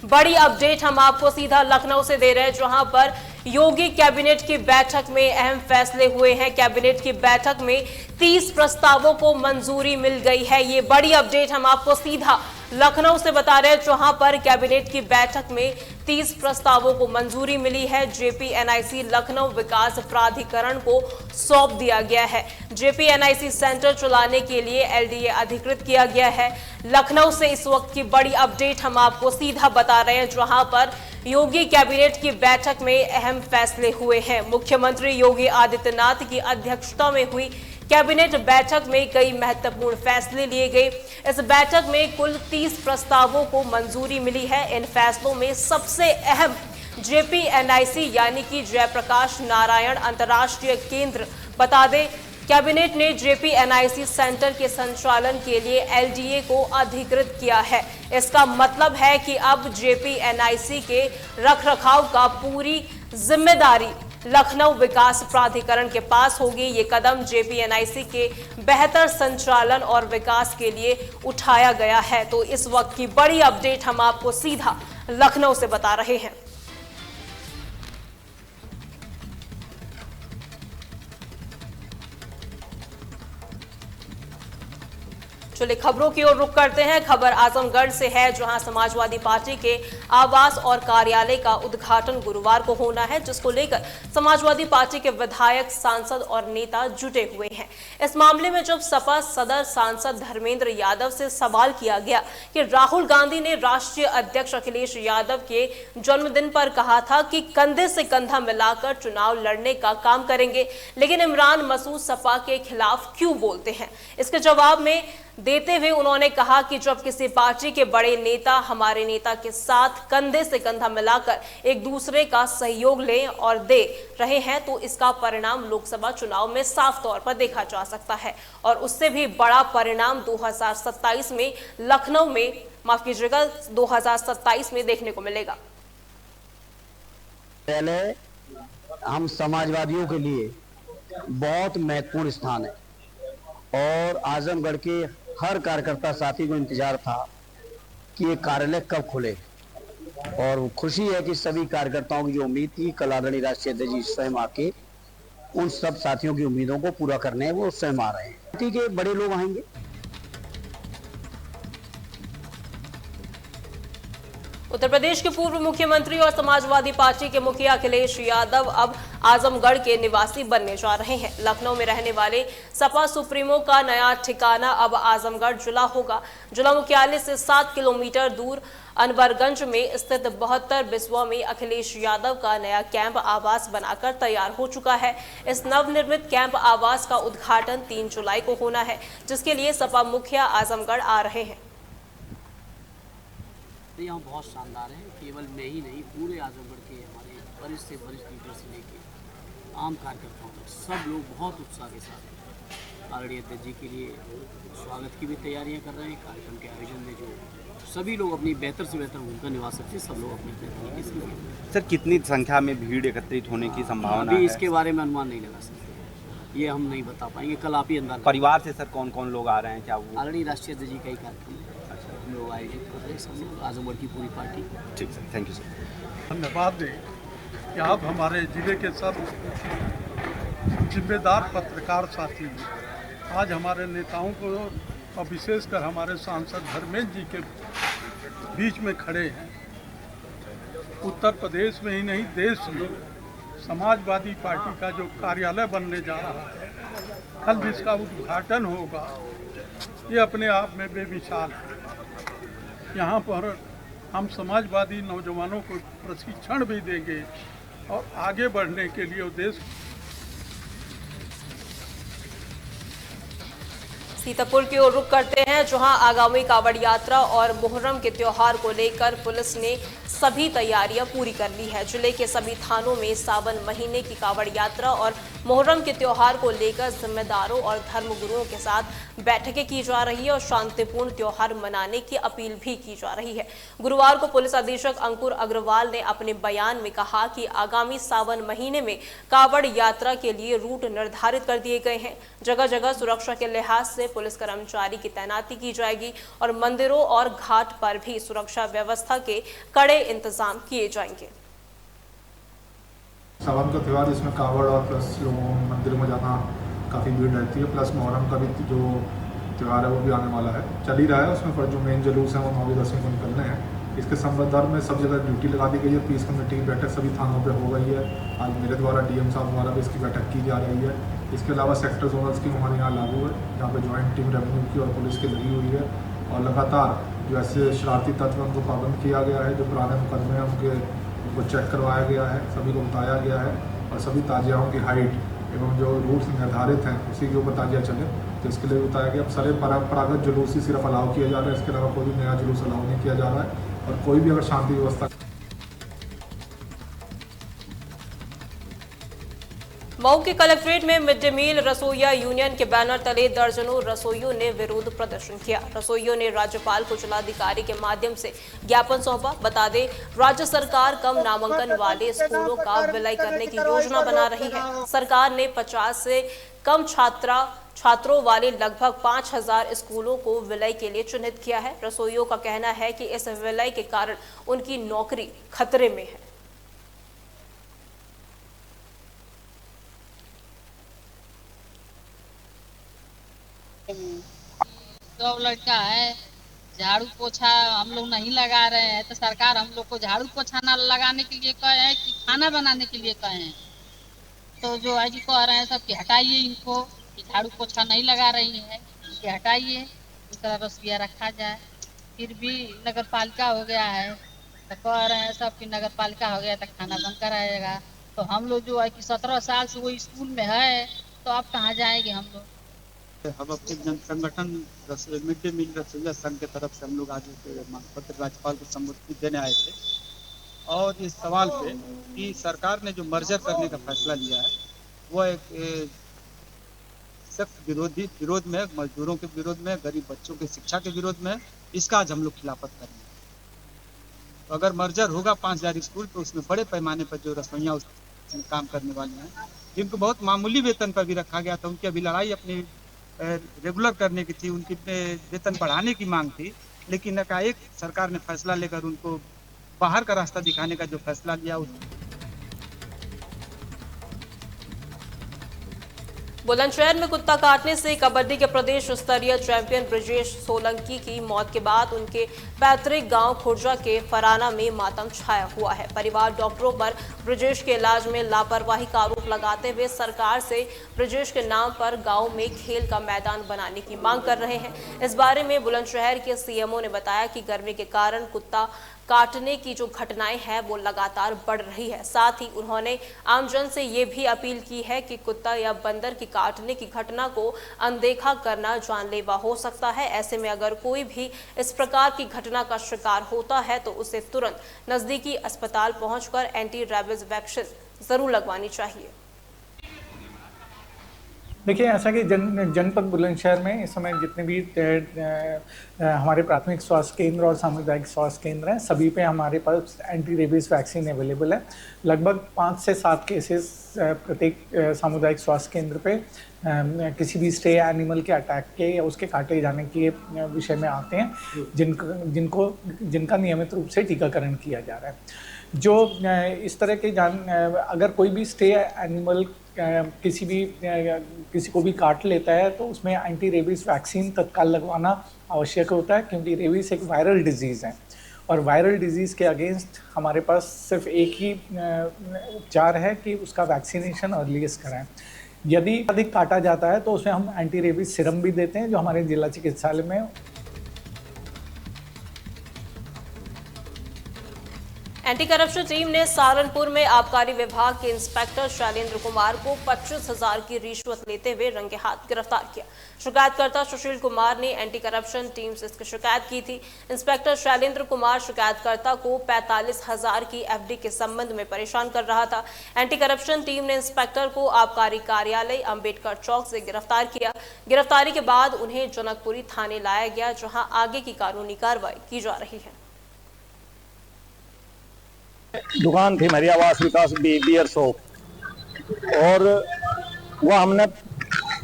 बड़ी अपडेट हम आपको सीधा लखनऊ से दे रहे हैं, जहां पर योगी कैबिनेट की बैठक में अहम फैसले हुए हैं। कैबिनेट की बैठक में 30 प्रस्तावों को मंजूरी मिल गई है। ये बड़ी अपडेट हम आपको सीधा लखनऊ से बता रहे हैं, जहां पर कैबिनेट की बैठक में 30 प्रस्तावों को मंजूरी मिली है। जेपीएनआईसी लखनऊ विकास प्राधिकरण को सौंप दिया गया है। जेपीएनआईसी सेंटर चलाने के लिए एलडीए अधिकृत किया गया है। लखनऊ से इस वक्त की बड़ी अपडेट हम आपको सीधा बता रहे हैं, जहां पर योगी कैबिनेट की बैठक में अहम फैसले हुए हैं। मुख्यमंत्री योगी आदित्यनाथ की अध्यक्षता में हुई कैबिनेट बैठक में कई महत्वपूर्ण फैसले लिए गए। इस बैठक में कुल 30 प्रस्तावों को मंजूरी मिली है। इन फैसलों में सबसे अहम जेपीएनआईसी यानी कि जयप्रकाश नारायण अंतर्राष्ट्रीय केंद्र। बता दें, कैबिनेट ने जेपीएनआईसी सेंटर के संचालन के लिए एलडीए को अधिकृत किया है। इसका मतलब है कि अब जेपीएनआईसी के रखरखाव का पूरी जिम्मेदारी लखनऊ विकास प्राधिकरण के पास होगी। ये कदम जेपीएनआईसी के बेहतर संचालन और विकास के लिए उठाया गया है। तो इस वक्त की बड़ी अपडेट हम आपको सीधा लखनऊ से बता रहे हैं। चलिए खबरों की ओर रुख करते हैं। खबर आजमगढ़ से है, जहां समाजवादी पार्टी के आवास और कार्यालय का उद्घाटन गुरुवार को होना है, जिसको लेकर समाजवादी पार्टी के विधायक, सांसद और नेता जुटे हुए हैं। इस मामले में जब सपा सदर सांसद धर्मेंद्र यादव से सवाल किया गया कि राहुल गांधी ने राष्ट्रीय अध्यक्ष अखिलेश यादव के जन्मदिन पर कहा था कि कंधे से कंधा मिलाकर चुनाव लड़ने का काम करेंगे, लेकिन इमरान मसूद सपा के खिलाफ क्यों बोलते हैं, इसके जवाब में देते हुए उन्होंने कहा कि जब किसी पार्टी के बड़े नेता हमारे नेता के साथ कंधे से कंधा मिलाकर एक दूसरे का सहयोग ले और दे रहे हैं, तो इसका परिणाम लोकसभा चुनाव में साफ तौर पर देखा जा सकता है। और उससे भी बड़ा परिणाम 2027 में लखनऊ में, माफ कीजिएगा, 2027 में देखने को मिलेगा। पहले हम समाजवादियों के लिए बहुत महत्वपूर्ण स्थान है और आजमगढ़ के हर कार्यकर्ता साथी को इंतजार था कि ये कार्यालय कब खुले, और खुशी है कि सभी कार्यकर्ताओं की जो उम्मीद थी, कल आदरणीय राष्ट्रीय अध्यक्ष जी स्वयं आके उन सब साथियों की उम्मीदों को पूरा करने वो स्वयं आ रहे हैं। पार्टी के बड़े लोग आएंगे। उत्तर प्रदेश के पूर्व मुख्यमंत्री और समाजवादी पार्टी के मुखिया अखिलेश यादव अब आजमगढ़ के निवासी बनने जा रहे हैं। लखनऊ में रहने वाले सपा सुप्रीमो का नया ठिकाना अब आजमगढ़ जिला होगा। जिला मुख्यालय से 7 किलोमीटर दूर अनवरगंज में स्थित 72 बिस्वा में अखिलेश यादव का नया कैंप आवास बनकर तैयार हो चुका है। इस नवनिर्मित कैंप आवास का उद्घाटन 3 जुलाई को होना है, जिसके लिए सपा मुखिया आजमगढ़ आ रहे हैं। यहाँ बहुत शानदार है। केवल मैं ही नहीं, पूरे आजमगढ़ के हमारे वरिष्ठ से वरिष्ठ लीडर से लेके आम कार्यकर्ताओं तक सब लोग बहुत उत्साह के साथ आदरणीय अध्यक्ष जी के लिए स्वागत की भी तैयारियां कर रहे हैं। कार्यक्रम के आयोजन में जो सभी लोग अपनी बेहतर से बेहतर भूमिका निभा सकते हैं, सब लोग अपने अपने तरीके से। सर, कितनी संख्या में भीड़ एकत्रित होने की संभावना है? अभी इसके बारे में अनुमान नहीं लगा सकते, ये हम नहीं बता पाएंगे, कल आप ही अंदाजा। परिवार से सर कौन कौन लोग आ रहे हैं? क्या वो आदरणीय राष्ट्रीय अध्यक्ष जी का ही कार्यक्रम लोग आयोजित कर रहे हैं, सब लोग आजमगढ़ की पूरी पार्टी। ठीक सर, थैंक यू सर। धन्यवाद दें कि आप हमारे जिले के सब जिम्मेदार पत्रकार साथी हैं। आज हमारे नेताओं को और विशेषकर हमारे सांसद धर्मेंद्र जी के बीच में खड़े हैं। उत्तर प्रदेश में ही नहीं, देश में समाजवादी पार्टी का जो कार्यालय बनने जा रहा है, कल जिसका उद्घाटन होगा, ये अपने आप में बेमिसाल है। यहाँ पर हम समाजवादी नौजवानों को प्रशिक्षण भी देंगे और आगे बढ़ने के लिए देश। सीतापुर की ओर रुख करते हैं, जहां आगामी कावड़ यात्रा और मुहर्रम के त्योहार को लेकर पुलिस ने सभी तैयारियां पूरी कर ली है। जिले के सभी थानों में सावन महीने की कावड़ यात्रा और मुहर्रम के त्योहार को लेकर जिम्मेदारों और धर्मगुरुओं के साथ बैठकें की जा रही है और शांतिपूर्ण त्योहार मनाने की अपील भी की जा रही है। गुरुवार को पुलिस अधीक्षक अंकुर अग्रवाल ने अपने बयान में कहा कि आगामी सावन महीने में कावड़ यात्रा के लिए रूट निर्धारित कर दिए गए हैं। जगह जगह सुरक्षा के लिहाज से पुलिस कर्मचारी की तैनाती की जाएगी और मंदिरों और घाट पर भी सुरक्षा व्यवस्था के कड़े इंतजाम किए जाएंगे। सावन का त्यौहार, इसमें कावड़ और प्लस लोगों को मंदिरों में जाना काफ़ी भीड़ रहती है, प्लस मुहर्रम का भी जो त्यौहार है वो भी आने वाला है, चल ही रहा है। उसमें पर जो मेन जुलूस है वो 9वीं 10वीं को निकलने हैं। इसके संबंध में सब जगह ड्यूटी लगा दी गई है। पीस कमेटी की बैठक सभी थानों पे हो गई है। आज मेरे द्वारा डीएम साहब द्वारा भी इसकी बैठक की जा रही है। इसके अलावा सेक्टर जोनल स्कीम हमारे यहाँ लागू है, जहाँ पे ज्वाइंट टीम रेवेन्यू की और पुलिस की लगी हुई है और लगातार जो ऐसे शरारती तत्व उनको पाबंद किया गया है। जो पुराने मुकदमे हैं उनको चेक करवाया गया है, सभी को बताया गया है और सभी ताजियाओं की हाइट एवं जो रूट्स निर्धारित हैं उसी के ऊपर ताजिया चले। तो इसके लिए बताया गया अब सारे परंपरागत जुलूस ही सिर्फ अलाउ किया जा रहा है। इसके अलावा कोई भी नया जुलूस अलाउ नहीं किया जा रहा है और कोई भी अगर शांति व्यवस्था। मऊ के कलेक्ट्रेट में मिड डे मील रसोइया यूनियन के बैनर तले दर्जनों रसोइयों ने विरोध प्रदर्शन किया। रसोइयों ने राज्यपाल को जिलाधिकारी के माध्यम से ज्ञापन सौंपा। बता दें, राज्य सरकार कम नामांकन वाले स्कूलों का विलय करने की योजना बना रही है। सरकार ने 50 से कम छात्रों वाले लगभग 5000 स्कूलों को विलय के लिए चिन्हित किया है। रसोइयों का कहना है कि इस विलय के कारण उनकी नौकरी खतरे में है। तो लड़का है, झाड़ू पोछा हम लोग नहीं लगा रहे हैं, तो सरकार हम लोग को झाड़ू पोछा ना लगाने के लिए कहे हैं कि खाना बनाने के लिए कहे हैं। तो जो है जी कह रहे हैं सब कि हटाइए इनको, कि झाड़ू पोछा नहीं लगा रही है, कि हटाइए, इस तरह रसोइया रखा जाए। फिर भी नगर पालिका हो गया है तो कह रहे हैं सब कि नगर पालिका हो गया तो खाना बंद कराएगा। तो हम लोग जो है कि 17 साल से वो स्कूल में है, तो अब कहाँ जाएंगे हम लोग। हम अपने जन संगठन मिड डे मील रसोइया संघ की तरफ से हम लोग आज पत्र राज्यपाल को संबोधित देने आए थे और इस सवाल पे कि सरकार ने जो मर्जर करने का फैसला लिया है वो एक सख्त विरोध में, मजदूरों के विरोध में, गरीब बच्चों की शिक्षा के विरोध में, इसका आज हम लोग खिलाफत करेंगे। तो अगर मर्जर होगा 5000 स्कूल तो उसमें बड़े पैमाने पर जो रसोइया उसमें काम करने वाले हैं, जिनको बहुत मामूली वेतन पर भी रखा गया था, उनकी अभी लड़ाई अपनी रेगुलर करने की थी, उनकी वेतन बढ़ाने की मांग थी, लेकिन एकाएक सरकार ने फैसला लेकर उनको बाहर का रास्ता दिखाने का जो फैसला लिया। बुलंदशहर में कुत्ता काटने से कबड्डी के प्रदेश स्तरीय चैंपियन ब्रिजेश सोलंकी की मौत के बाद उनके पैतृक गांव खुर्जा के फराना में मातम छाया हुआ है। परिवार डॉक्टरों पर ब्रिजेश के इलाज में लापरवाही का आरोप लगाते हुए सरकार से ब्रिजेश के नाम पर गांव में खेल का मैदान बनाने की मांग कर रहे हैं। इस बारे में बुलंदशहर के सीएमओ ने बताया कि गर्मी के कारण कुत्ता काटने की जो घटनाएं हैं वो लगातार बढ़ रही है। साथ ही उन्होंने आमजन से ये भी अपील की है कि कुत्ता या बंदर की काटने की घटना को अनदेखा करना जानलेवा हो सकता है। ऐसे में अगर कोई भी इस प्रकार की घटना का शिकार होता है तो उसे तुरंत नजदीकी अस्पताल पहुंचकर एंटी रेबीज वैक्सीन जरूर लगवानी चाहिए। देखिए, ऐसा कि जनपद बुलंदशहर में इस समय जितने भी हमारे प्राथमिक स्वास्थ्य केंद्र और सामुदायिक स्वास्थ्य केंद्र हैं, सभी पे हमारे पास एंटी रेबीज वैक्सीन अवेलेबल है। लगभग 5 से 7 केसेस प्रत्येक सामुदायिक स्वास्थ्य केंद्र पे किसी भी स्टे एनिमल के अटैक के या उसके काटे जाने के विषय में आते हैं, जिनका नियमित रूप से टीकाकरण किया जा रहा है। जो इस तरह के अगर कोई भी स्टे एनिमल किसी को भी काट लेता है तो उसमें एंटी रेबीज वैक्सीन तत्काल लगवाना आवश्यक होता है, क्योंकि रेबीज एक वायरल डिजीज़ है और वायरल डिजीज़ के अगेंस्ट हमारे पास सिर्फ एक ही उपचार है कि उसका वैक्सीनेशन अर्लीस्ट कराएं। यदि अधिक काटा जाता है तो उसमें हम एंटी रेबीज सिरम भी देते हैं, जो हमारे जिला चिकित्सालय में। एंटी करप्शन टीम ने सहारनपुर में आबकारी विभाग के इंस्पेक्टर शैलेंद्र कुमार को 25,000 की रिश्वत लेते हुए रंगे हाथ गिरफ्तार किया। शिकायतकर्ता सुशील कुमार ने एंटी करप्शन टीम से इसकी शिकायत की थी। इंस्पेक्टर शैलेंद्र कुमार शिकायतकर्ता को 45,000 की एफडी के संबंध में परेशान कर रहा था। एंटी करप्शन टीम ने इंस्पेक्टर को आबकारी कार्यालय अंबेडकर चौक से गिरफ्तार किया। गिरफ्तारी के बाद उन्हें जनकपुरी थाने लाया गया, जहां आगे की कानूनी कार्रवाई की जा रही है। दुकान थी मेरी आवास विकास बियर शॉप, और वो हमने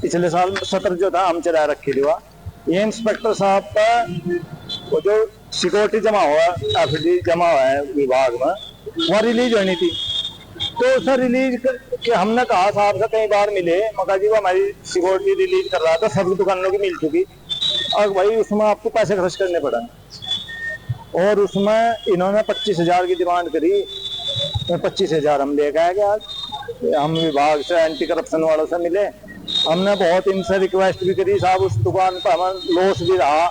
पिछले साल सत्र जो था हम चला रखे हुआ, ये इंस्पेक्टर साहब का वो जो सिक्योरिटी जमा हुआ एफडी जमा हुआ है विभाग में, वहाँ रिलीज होनी थी। तो सर रिलीज के हमने कहा साहब से कई बार मिले, मका जी वो हमारी सिक्योरिटी रिलीज कर रहा था, सभी दुकानों की मिल चुकी, और भाई उसमें आपको पैसे खर्च करने पड़ा। और उसमें इन्होंने 25,000 की डिमांड करी, तो 25,000 हम ले गए आज। हम विभाग से एंटी करप्शन वालों से मिले, हमने बहुत इनसे रिक्वेस्ट भी करी, साहब उस दुकान पर हमें लॉस भी रहा,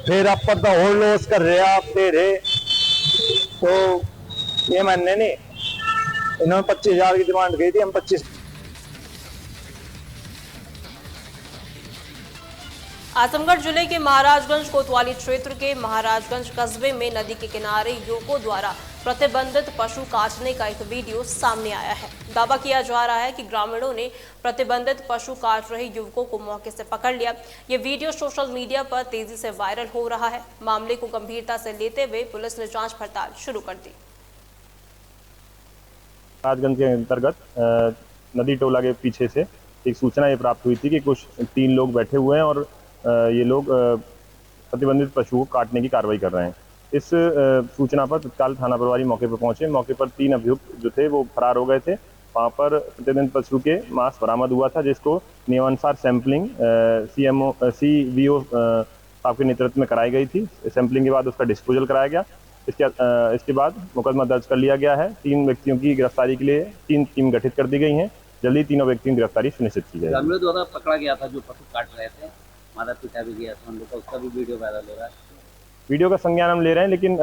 फिर आप पर तो और लॉस कर रहे आप दे रहे, तो ये मानने नहीं। इन्होंने 25,000 की डिमांड की थी, हम 25। आजमगढ़ जिले के महाराजगंज कोतवाली क्षेत्र के महाराजगंज कस्बे में नदी के किनारे युवकों द्वारा प्रतिबंधित पशु काटने का एक वीडियो सामने आया है। दावा किया जा रहा है कि ग्रामीणों ने प्रतिबंधित पशु काट रहे युवकों को मौके से पकड़ लिया। ये वीडियो सोशल मीडिया पर तेजी से वायरल हो रहा है। मामले को गंभीरता से लेते हुए पुलिस ने जांच पड़ताल शुरू कर दी। राजगंज के अंतर्गत नदी टोला के पीछे से एक सूचना ये प्राप्त हुई थी कि कुछ 3 लोग बैठे हुए हैं और ये लोग प्रतिबंधित पशु को काटने की कार्रवाई कर रहे हैं। इस सूचना पर तत्काल थाना प्रभारी मौके पर पहुंचे। मौके पर 3 अभियुक्त जो थे वो फरार हो गए थे। वहां पर प्रतिबंधित पशु के मांस बरामद हुआ था, जिसको नियमानुसार सैंपलिंग CVO साहब के नेतृत्व में कराई गई थी। सैंपलिंग के बाद उसका डिस्पोजल कराया गया। इसके बाद मुकदमा दर्ज कर लिया गया है। 3 व्यक्तियों की गिरफ्तारी के लिए 3 टीम गठित कर दी गई हैं। जल्दी तीनों व्यक्तियों की गिरफ्तारी सुनिश्चित की जाएगी। ग्रामीणों द्वारा पकड़ा गया था जो पशु काट रहे थे, माता पिता भी गया था, हम लोग का उसका भी वीडियो वायरल हो रहा है। वीडियो का संज्ञान हम ले रहे हैं, लेकिन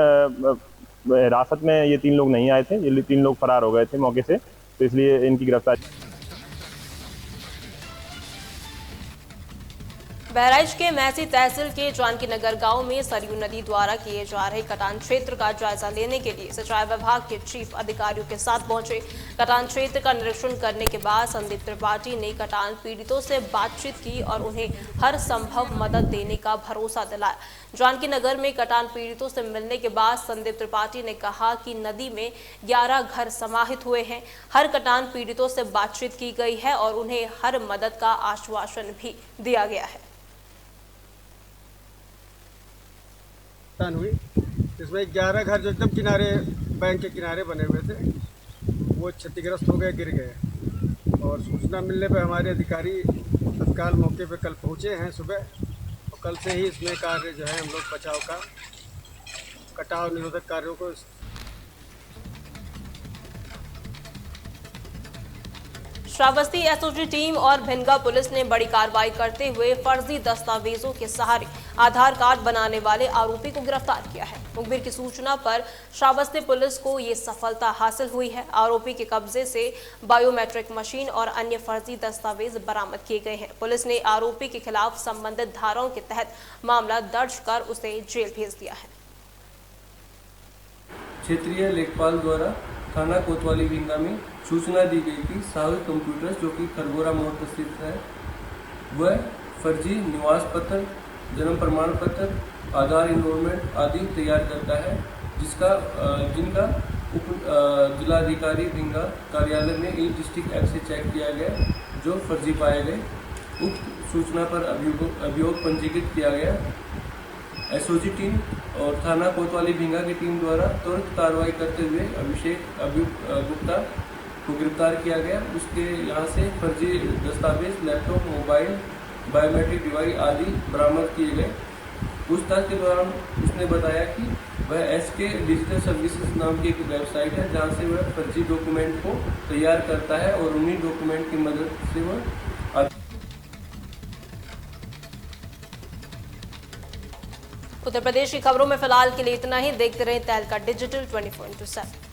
हिरासत में ये 3 लोग नहीं आए थे। ये 3 लोग फरार हो गए थे मौके से, तो इसलिए इनकी गिरफ्तारी। बहराइच के मैसी तहसील के जानकी नगर गांव में सरयू नदी द्वारा किए जा रहे कटान क्षेत्र का जायजा लेने के लिए सिंचाई विभाग के चीफ अधिकारियों के साथ पहुंचे। कटान क्षेत्र का निरीक्षण करने के बाद संदीप त्रिपाठी ने कटान पीड़ितों से बातचीत की और उन्हें हर संभव मदद देने का भरोसा दिलाया। जानकी नगर में कटान पीड़ितों से मिलने के बाद संदीप त्रिपाठी ने कहा कि नदी में 11 घर समाहित हुए हैं। हर कटान पीड़ितों से बातचीत की गई है और उन्हें हर मदद का आश्वासन भी दिया गया है। हुई इसमें 11 घर जो एकदम किनारे बैंक के किनारे बने हुए थे वो क्षतिग्रस्त हो गए, गिर गए। और सूचना मिलने पर हमारे अधिकारी तत्काल मौके पर कल पहुंचे हैं सुबह, और कल से ही इसमें कार्य जो है हम लोग बचाव का कटाव निरोधक कार्यों को। श्रावस्ती एसओजी टीम और भिनगा पुलिस ने बड़ी कार्रवाई करते हुए फर्जी दस्तावेजों के सहारे आधार कार्ड बनाने वाले आरोपी को गिरफ्तार किया है। मुखबिर की सूचना पर श्रावस्ती पुलिस को ये सफलता हासिल हुई है। आरोपी के कब्जे से बायोमेट्रिक मशीन और अन्य फर्जी दस्तावेज बरामद किए गए हैं। पुलिस ने आरोपी के खिलाफ संबंधित धाराओं के तहत मामला दर्ज कर उसे जेल भेज दिया है। क्षेत्रीय लेखपाल द्वारा थाना कोतवाली भिंगा में सूचना दी गई कि साहुल कंप्यूटर्स जो कि खरगोरा मोड़ पर स्थित है, वह फर्जी निवास पत्र, जन्म प्रमाण पत्र, आधार इनरोलमेंट आदि तैयार करता है, जिनका उप जिलाधिकारी भिंगा कार्यालय में ई डिस्ट्रिक्ट ऐप से चेक किया गया, जो फर्जी पाए गए। उक्त सूचना पर अभियोग पंजीकृत किया गया। एसओजी टीम और थाना कोतवाली भिंगा की टीम द्वारा तुरंत कार्रवाई करते हुए अभिषेक गुप्ता को गिरफ्तार किया गया। उसके यहाँ से फर्जी दस्तावेज, लैपटॉप, मोबाइल, बायोमेट्रिक डिवाइस आदि बरामद किए गए। पूछताछ के दौरान उसने बताया कि वह एसके डिजिटल सर्विसेज नाम की एक वेबसाइट है, जहाँ से वह फर्जी डॉक्यूमेंट को तैयार करता है और उन्हीं डॉक्यूमेंट की मदद से वह। उत्तर प्रदेश की खबरों में फिलहाल के लिए इतना ही। देखते रहें तहलका डिजिटल 24/7।